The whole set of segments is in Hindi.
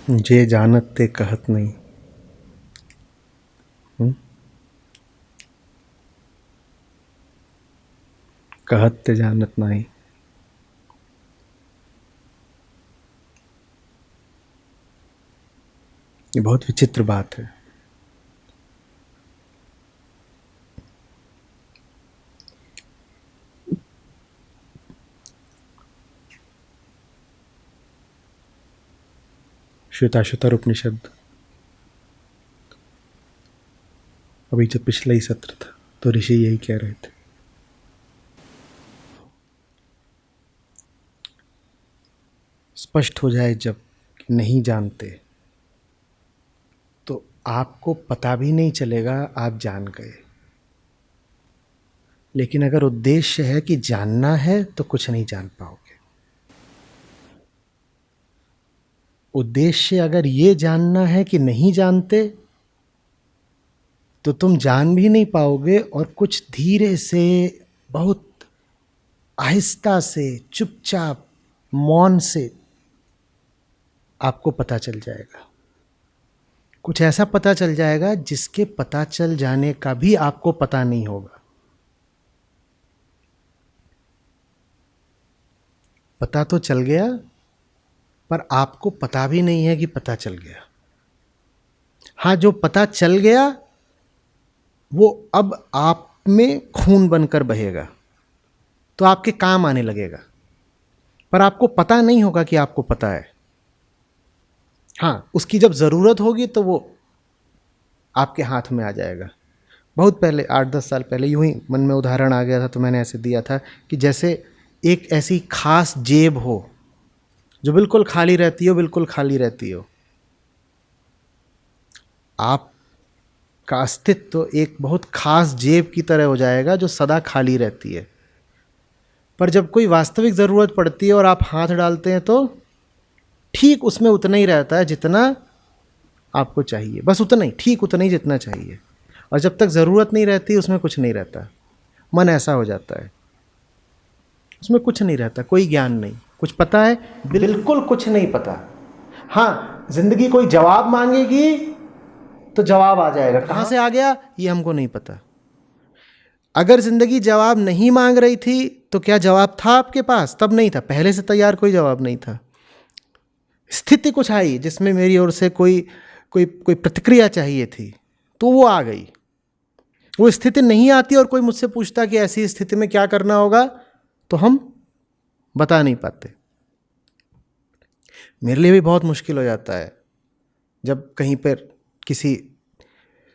जे जानत ते कहत नहीं। कहत ते जानत नहीं। ये बहुत विचित्र बात है। श्वेताश्वतर उपनिषद, अभी जब पिछला ही सत्र था तो ऋषि यही कह रहे थे। स्पष्ट हो जाए जब नहीं जानते तो आपको पता भी नहीं चलेगा आप जान गए। लेकिन अगर उद्देश्य है कि जानना है तो कुछ नहीं जान पाओगे। उद्देश्य अगर ये जानना है कि नहीं जानते तो तुम जान भी नहीं पाओगे, और कुछ धीरे से, बहुत आहिस्ता से, चुपचाप, मौन से आपको पता चल जाएगा। कुछ ऐसा पता चल जाएगा जिसके पता चल जाने का भी आपको पता नहीं होगा। पता तो चल गया पर आपको पता भी नहीं है कि पता चल गया। हाँ, जो पता चल गया वो अब आप में खून बनकर बहेगा तो आपके काम आने लगेगा, पर आपको पता नहीं होगा कि आपको पता है। हाँ, उसकी जब ज़रूरत होगी तो वो आपके हाथ में आ जाएगा। बहुत पहले, 8-10 साल पहले, यूं ही मन में उदाहरण आ गया था तो मैंने ऐसे दिया था कि जैसे एक ऐसी खास जेब हो जो बिल्कुल खाली रहती हो, बिल्कुल खाली रहती हो। आपका अस्तित्व तो एक बहुत खास जेब की तरह हो जाएगा जो सदा खाली रहती है। पर जब कोई वास्तविक ज़रूरत पड़ती है और आप हाथ डालते हैं तो ठीक उसमें उतना ही रहता है जितना आपको चाहिए, बस उतना ही, ठीक उतना ही जितना चाहिए। और जब तक ज़रूरत नहीं रहती उसमें कुछ नहीं रहता। मन ऐसा हो जाता है, उसमें कुछ नहीं रहता, कोई ज्ञान नहीं। कुछ पता है? बिल्कुल कुछ नहीं पता। हाँ, जिंदगी कोई जवाब मांगेगी तो जवाब आ जाएगा, कहाँ से आ गया ये हमको नहीं पता। अगर जिंदगी जवाब नहीं मांग रही थी तो क्या जवाब था आपके पास? तब नहीं था, पहले से तैयार कोई जवाब नहीं था। स्थिति कुछ आई जिसमें मेरी ओर से कोई कोई कोई प्रतिक्रिया चाहिए थी तो वो आ गई। वो स्थिति नहीं आती और कोई मुझसे पूछता कि ऐसी स्थिति में क्या करना होगा तो हम बता नहीं पाते। मेरे लिए भी बहुत मुश्किल हो जाता है जब कहीं पर किसी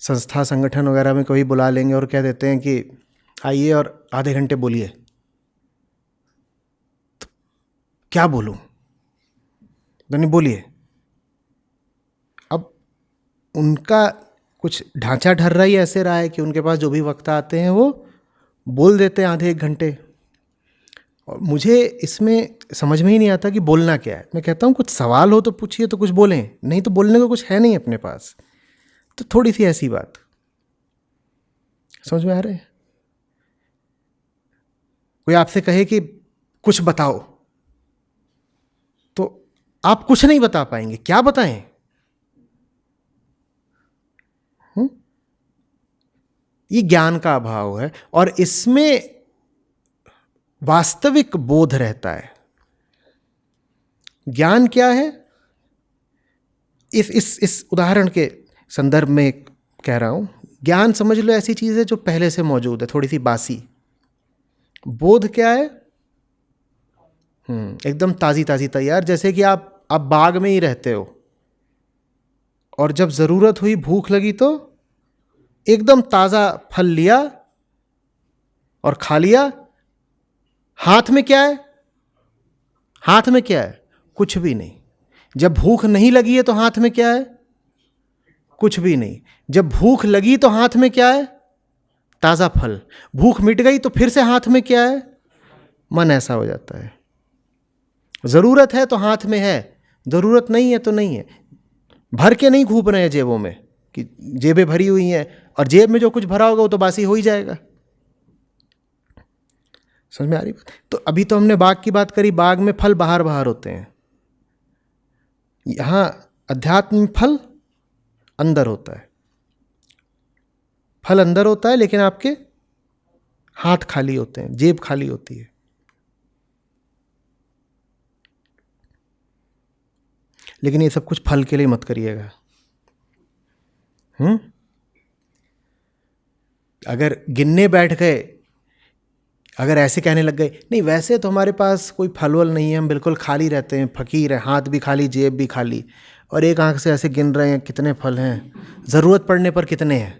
संस्था संगठन वगैरह में कभी बुला लेंगे और कह देते हैं कि आइए और आधे घंटे बोलिए, तो क्या बोलूं? नहीं, बोलिए। अब उनका कुछ ढांचा ढर्रा ही ऐसे रहा है कि उनके पास जो भी वक्ता आते हैं वो बोल देते हैं आधे 1 घंटे, और मुझे इसमें समझ में ही नहीं आता कि बोलना क्या है। मैं कहता हूँ कुछ सवाल हो तो पूछिए, तो कुछ बोलें, नहीं तो बोलने को कुछ है नहीं अपने पास। तो थोड़ी सी ऐसी बात समझ में आ रहे है? कोई आपसे कहे कि कुछ बताओ तो आप कुछ नहीं बता पाएंगे, क्या बताएं? ये ज्ञान का अभाव है, और इसमें वास्तविक बोध रहता है। ज्ञान क्या है? इस उदाहरण के संदर्भ में कह रहा हूं। ज्ञान समझ लो ऐसी चीज है जो पहले से मौजूद है, थोड़ी सी बासी। बोध क्या है? एकदम ताजी ताजी तैयार, जैसे कि आप बाग में ही रहते हो और जब जरूरत हुई, भूख लगी, तो एकदम ताजा फल लिया और खा लिया। हाथ में क्या है? हाथ में क्या है? कुछ भी नहीं। जब भूख नहीं लगी है तो हाथ में क्या है? कुछ भी नहीं। जब भूख लगी तो हाथ में क्या है? ताजा फल। भूख मिट गई तो फिर से हाथ में क्या है? मन ऐसा हो जाता है। जरूरत है तो हाथ में है, जरूरत नहीं है तो नहीं है। भर के नहीं घूम रहे हैं जेबों में कि जेबें भरी हुई हैं, और जेब में जो कुछ भरा होगा वो तो बासी हो ही जाएगा। समझ में आ रही बात? तो अभी तो हमने बाग की बात करी, बाग में फल बाहर बाहर होते हैं। यहाँ अध्यात्म में फल अंदर होता है, फल अंदर होता है, लेकिन आपके हाथ खाली होते हैं, जेब खाली होती है। लेकिन ये सब कुछ फल के लिए मत करिएगा। अगर गिनने बैठ गए, अगर ऐसे कहने लग गए, नहीं वैसे तो हमारे पास कोई फल वल नहीं है, हम बिल्कुल खाली रहते हैं, फकीर है, हाथ भी खाली जेब भी खाली, और एक आंख से ऐसे गिन रहे हैं कितने फल हैं, ज़रूरत पड़ने पर कितने हैं,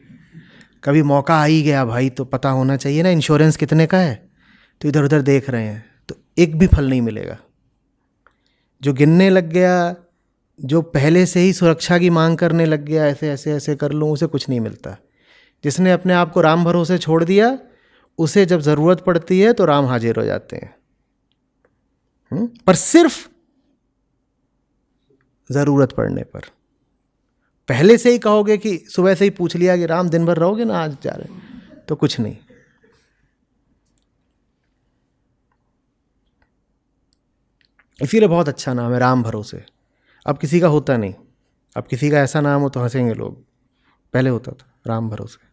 कभी मौका आ ही गया भाई तो पता होना चाहिए ना इंश्योरेंस कितने का है, तो इधर उधर देख रहे हैं, तो एक भी फल नहीं मिलेगा। जो गिनने लग गया, जो पहले से ही सुरक्षा की मांग करने लग गया, ऐसे ऐसे ऐसे कर लूँ, उसे कुछ नहीं मिलता। जिसने अपने आप को राम भरोसे छोड़ दिया, उसे जब ज़रूरत पड़ती है तो राम हाजिर हो जाते हैं। पर सिर्फ ज़रूरत पड़ने पर। पहले से ही कहोगे कि सुबह से ही पूछ लिया कि राम दिन भर रहोगे ना, आज जा रहे, तो कुछ नहीं। इसीलिए बहुत अच्छा नाम है राम भरोसे। अब किसी का होता नहीं, अब किसी का ऐसा नाम हो तो हंसेंगे लोग, पहले होता था राम भरोसे।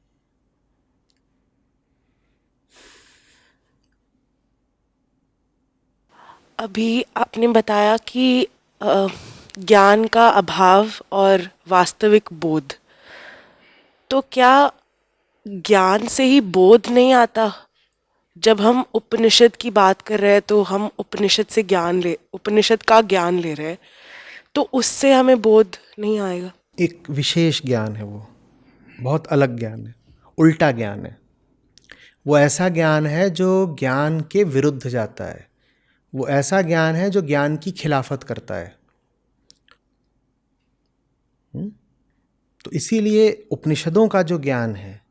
अभी आपने बताया कि ज्ञान का अभाव और वास्तविक बोध, तो क्या ज्ञान से ही बोध नहीं आता? जब हम उपनिषद की बात कर रहे हैं तो हम उपनिषद का ज्ञान ले रहे हैं, तो उससे हमें बोध नहीं आएगा? एक विशेष ज्ञान है, वो बहुत अलग ज्ञान है, उल्टा ज्ञान है। वो ऐसा ज्ञान है जो ज्ञान के विरुद्ध जाता है, वो ऐसा ज्ञान है जो ज्ञान की खिलाफत करता है। तो इसीलिए उपनिषदों का जो ज्ञान है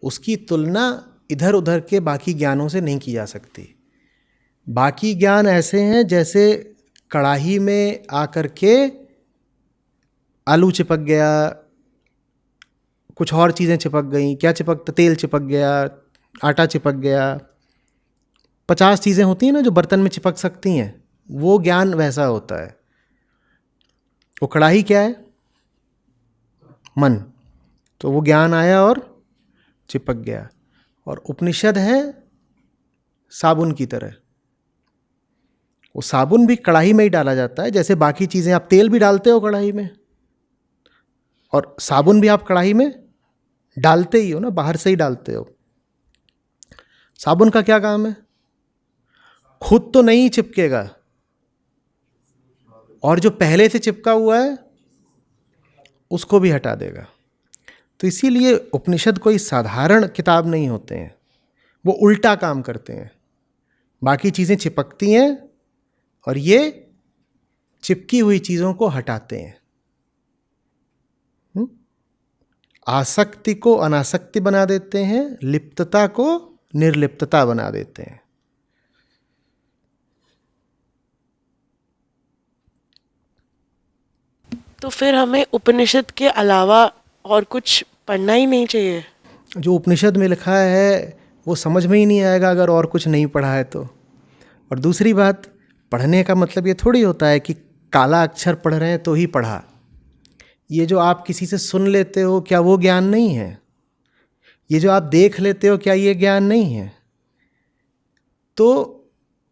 उसकी तुलना इधर उधर के बाकी ज्ञानों से नहीं की जा सकती। बाकी ज्ञान ऐसे हैं जैसे कढ़ाई में आकर के आलू चिपक गया, कुछ और चीज़ें चिपक गई, क्या चिपक, तेल चिपक गया, आटा चिपक गया, 50 चीज़ें होती हैं ना जो बर्तन में चिपक सकती हैं, वो ज्ञान वैसा होता है। वो कढ़ाई क्या है? मन। तो वो ज्ञान आया और चिपक गया। और उपनिषद है साबुन की तरह, वो साबुन भी कढ़ाई में ही डाला जाता है, जैसे बाकी चीज़ें, आप तेल भी डालते हो कढ़ाई में, और साबुन भी आप कढ़ाई में डालते ही हो ना, बाहर से ही डालते हो। साबुन का क्या काम है? खुद तो नहीं चिपकेगा, और जो पहले से चिपका हुआ है उसको भी हटा देगा। तो इसीलिए उपनिषद कोई साधारण किताब नहीं होते हैं, वो उल्टा काम करते हैं। बाकी चीज़ें चिपकती हैं और ये चिपकी हुई चीज़ों को हटाते हैं। आसक्ति को अनासक्ति बना देते हैं, लिप्तता को निर्लिप्तता बना देते हैं। तो फिर हमें उपनिषद के अलावा और कुछ पढ़ना ही नहीं चाहिए? जो उपनिषद में लिखा है वो समझ में ही नहीं आएगा अगर और कुछ नहीं पढ़ा है तो। और दूसरी बात, पढ़ने का मतलब ये थोड़ी होता है कि काला अक्षर पढ़ रहे हैं तो ही पढ़ा। ये जो आप किसी से सुन लेते हो, क्या वो ज्ञान नहीं है? ये जो आप देख लेते हो, क्या ये ज्ञान नहीं है? तो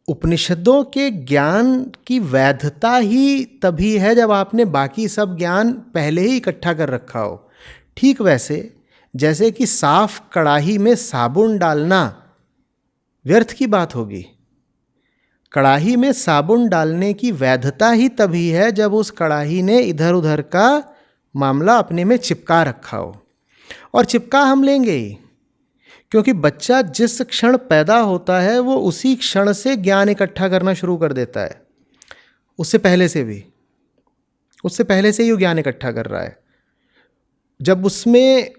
उपनिषदों के ज्ञान की वैधता ही तभी है जब आपने बाकी सब ज्ञान पहले ही इकट्ठा कर रखा हो। ठीक वैसे जैसे कि साफ कढ़ाई में साबुन डालना व्यर्थ की बात होगी। कढ़ाई में साबुन डालने की वैधता ही तभी है जब उस कढ़ाई ने इधर उधर का मामला अपने में चिपका रखा हो। और चिपका हम लेंगे ही, क्योंकि बच्चा जिस क्षण पैदा होता है वो उसी क्षण से ज्ञान इकट्ठा करना शुरू कर देता है। उससे पहले से ही वो ज्ञान इकट्ठा कर रहा है। जब उसमें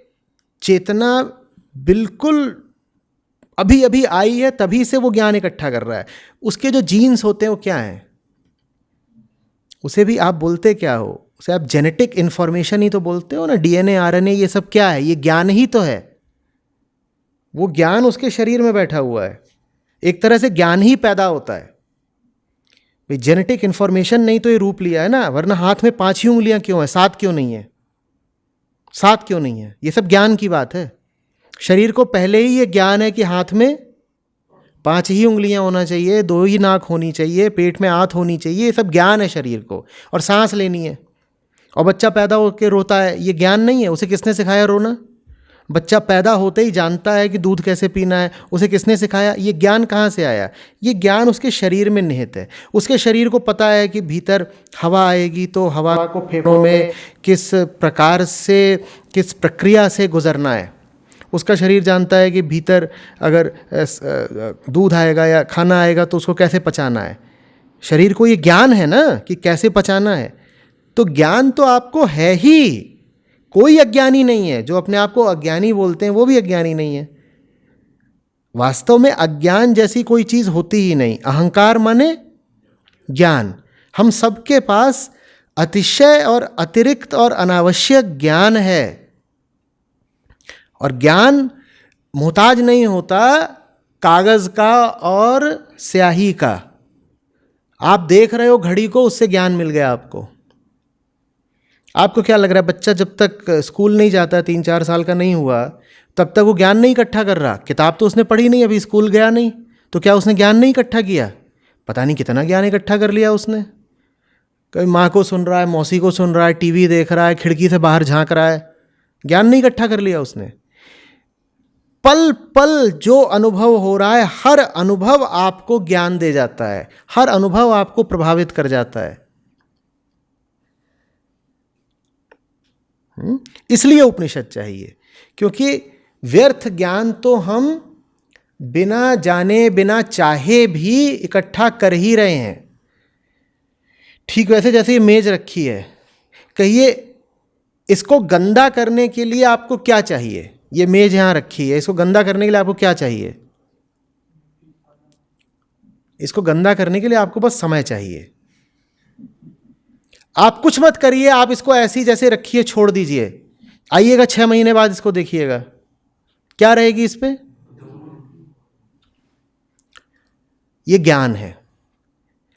चेतना बिल्कुल अभी अभी आई है तभी से वो ज्ञान इकट्ठा कर रहा है। उसके जो जीन्स होते हैं वो क्या हैं? उसे भी आप बोलते क्या हो? उसे आप जेनेटिक इन्फॉर्मेशन ही तो बोलते हो ना, डीएनए आरएनए, ये सब क्या है? ये ज्ञान ही तो है। वो ज्ञान उसके शरीर में बैठा हुआ है, एक तरह से ज्ञान ही पैदा होता है। भाई जेनेटिक इन्फॉर्मेशन नहीं तो ये रूप लिया है ना, वरना हाथ में 5 ही उंगलियां क्यों है, 7 क्यों नहीं है, 7 क्यों नहीं है? ये सब ज्ञान की बात है। शरीर को पहले ही ये ज्ञान है कि हाथ में 5 ही उंगलियां होना चाहिए, 2 ही नाक होनी चाहिए, पेट में आंत होनी चाहिए, ये सब ज्ञान है शरीर को। और सांस लेनी है। और बच्चा पैदा होकर रोता है, ये ज्ञान नहीं है? उसे किसने सिखाया रोना? बच्चा पैदा होते ही जानता है कि दूध कैसे पीना है, उसे किसने सिखाया? ये ज्ञान कहाँ से आया? ये ज्ञान उसके शरीर में निहित है। उसके शरीर को पता है कि भीतर हवा आएगी तो हवा को फेफड़ों में किस प्रकार से, किस प्रक्रिया से गुजरना है। उसका शरीर जानता है कि भीतर अगर दूध आएगा या खाना आएगा तो उसको कैसे पचाना है। शरीर को ये ज्ञान है ना कि कैसे पचाना है। तो ज्ञान तो आपको है ही, कोई अज्ञानी नहीं है। जो अपने आप को अज्ञानी बोलते हैं वो भी अज्ञानी नहीं है। वास्तव में अज्ञान जैसी कोई चीज होती ही नहीं। अहंकार माने ज्ञान। हम सबके पास अतिशय और अतिरिक्त और अनावश्यक ज्ञान है। और ज्ञान मोहताज नहीं होता कागज का और स्याही का। आप देख रहे हो घड़ी को, उससे ज्ञान मिल गया आपको। आपको क्या लग रहा है, बच्चा जब तक स्कूल नहीं जाता, 3-4 साल का नहीं हुआ, तब तक वो ज्ञान नहीं इकट्ठा कर रहा? किताब तो उसने पढ़ी नहीं, अभी स्कूल गया नहीं, तो क्या उसने ज्ञान नहीं इकट्ठा किया? पता नहीं कितना ज्ञान इकट्ठा कर लिया उसने। कभी माँ को सुन रहा है, मौसी को सुन रहा है, टीवी देख रहा है, खिड़की से बाहर झांक रहा है। ज्ञान नहीं इकट्ठा कर लिया उसने। पल पल जो अनुभव हो रहा है, हर अनुभव आपको ज्ञान दे जाता है, हर अनुभव आपको प्रभावित कर जाता है। इसलिए उपनिषद चाहिए, क्योंकि व्यर्थ ज्ञान तो हम बिना जाने बिना चाहे भी इकट्ठा कर ही रहे हैं। ठीक वैसे जैसे ये मेज रखी है, कहिए इसको गंदा करने के लिए आपको क्या चाहिए? ये मेज यहां रखी है, इसको गंदा करने के लिए आपको क्या चाहिए? इसको गंदा करने के लिए आपको बस समय चाहिए। आप कुछ मत करिए, आप इसको ऐसी जैसे रखिए, छोड़ दीजिए। आइएगा 6 महीने बाद इसको देखिएगा, क्या रहेगी इस पे? ये ज्ञान है।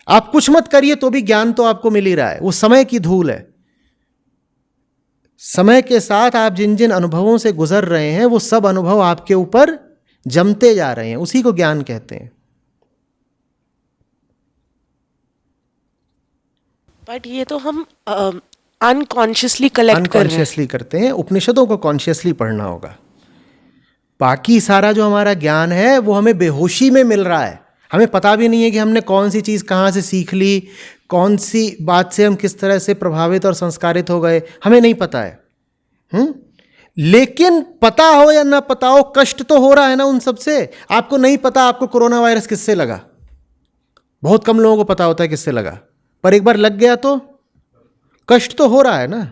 आप कुछ मत करिए तो भी ज्ञान तो आपको मिल ही रहा है। वो समय की धूल है। समय के साथ आप जिन जिन अनुभवों से गुजर रहे हैं, वो सब अनुभव आपके ऊपर जमते जा रहे हैं, उसी को ज्ञान कहते हैं। बट ये तो हम अनकॉन्शियसली कलेक्ट कर रहे हैं। अनकॉन्शियसली करते हैं। उपनिषदों को कॉन्शियसली पढ़ना होगा। बाकी सारा जो हमारा ज्ञान है वो हमें बेहोशी में मिल रहा है। हमें पता भी नहीं है कि हमने कौन सी चीज़ कहाँ से सीख ली, कौन सी बात से हम किस तरह से प्रभावित और संस्कारित हो गए, हमें नहीं पता है। लेकिन पता हो या ना पता हो, कष्ट तो हो रहा है ना उन सब से। आपको नहीं पता आपको कोरोना वायरस किससे लगा, बहुत कम लोगों को पता होता है किससे लगा, पर एक बार लग गया तो कष्ट तो हो रहा है ना।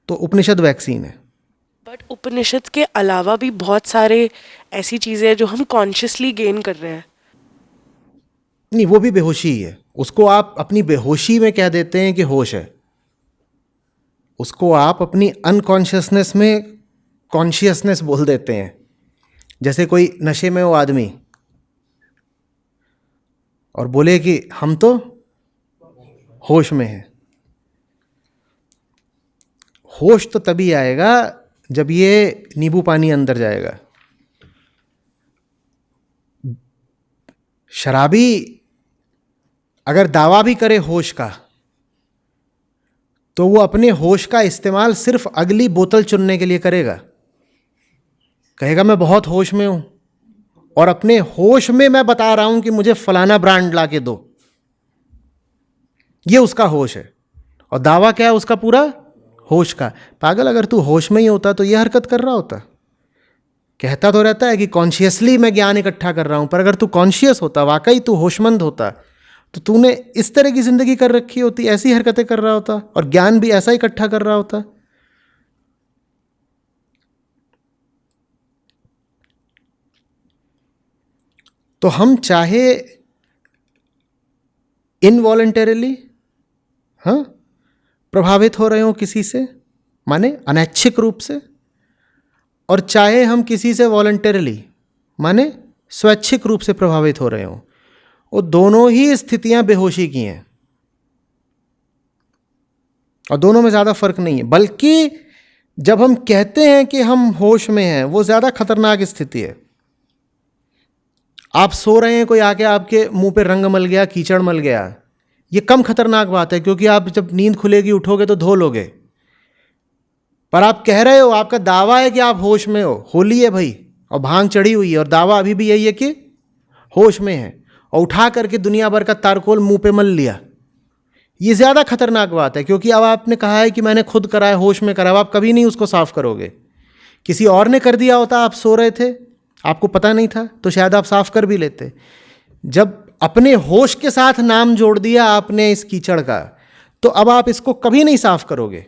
तो उपनिषद वैक्सीन है। बट उपनिषद के अलावा भी बहुत सारे ऐसी चीजें हैं जो हम कॉन्शियसली गेन कर रहे हैं। नहीं, वो भी बेहोशी ही है। उसको आप अपनी बेहोशी में कह देते हैं कि होश है। उसको आप अपनी अनकॉन्शियसनेस में कॉन्शियसनेस बोल देते हैं। जैसे कोई नशे में हो आदमी और बोले कि हम तो होश में हैं। होश तो तभी आएगा जब ये नींबू पानी अंदर जाएगा। शराबी अगर दावा भी करे होश का, तो वो अपने होश का इस्तेमाल सिर्फ अगली बोतल चुनने के लिए करेगा। कहेगा मैं बहुत होश में हूं और अपने होश में मैं बता रहा हूं कि मुझे फलाना ब्रांड ला के दो। ये उसका होश है। और दावा क्या है उसका? पूरा होश का। पागल, अगर तू होश में ही होता तो ये हरकत कर रहा होता? कहता तो रहता है कि कॉन्शियसली मैं ज्ञान इकट्ठा कर रहा हूं, पर अगर तू कॉन्शियस होता, वाकई तू होशमंद होता, तो तूने इस तरह की जिंदगी कर रखी होती, ऐसी हरकतें कर रहा होता और ज्ञान भी ऐसा इकट्ठा कर रहा होता। तो हम चाहे इनवॉलंटरीली प्रभावित हो रहे हो किसी से, माने अनैच्छिक रूप से, और चाहे हम किसी से वॉलंटरीली माने स्वैच्छिक रूप से प्रभावित हो रहे हो, वो दोनों ही स्थितियां बेहोशी की हैं और दोनों में ज़्यादा फर्क नहीं है। बल्कि जब हम कहते हैं कि हम होश में हैं, वो ज़्यादा खतरनाक स्थिति है। आप सो रहे हैं, कोई आके आपके मुंह पे रंग मल गया, कीचड़ मल गया, ये कम खतरनाक बात है, क्योंकि आप जब नींद खुलेगी उठोगे तो धो लोगे। पर आप कह रहे हो, आपका दावा है कि आप होश में हो, होली है भाई और भांग चढ़ी हुई है, और दावा अभी भी यही है कि होश में है, और उठा करके दुनिया भर का तारकोल मुंह पे मल लिया। ये ज़्यादा खतरनाक बात है, क्योंकि अब आपने कहा है कि मैंने खुद करा है, होश में करा है, आप कभी नहीं उसको साफ करोगे। किसी और ने कर दिया होता, आप सो रहे थे, आपको पता नहीं था, तो शायद आप साफ कर भी लेते। जब अपने होश के साथ नाम जोड़ दिया आपने इस कीचड़ का, तो अब आप इसको कभी नहीं साफ करोगे।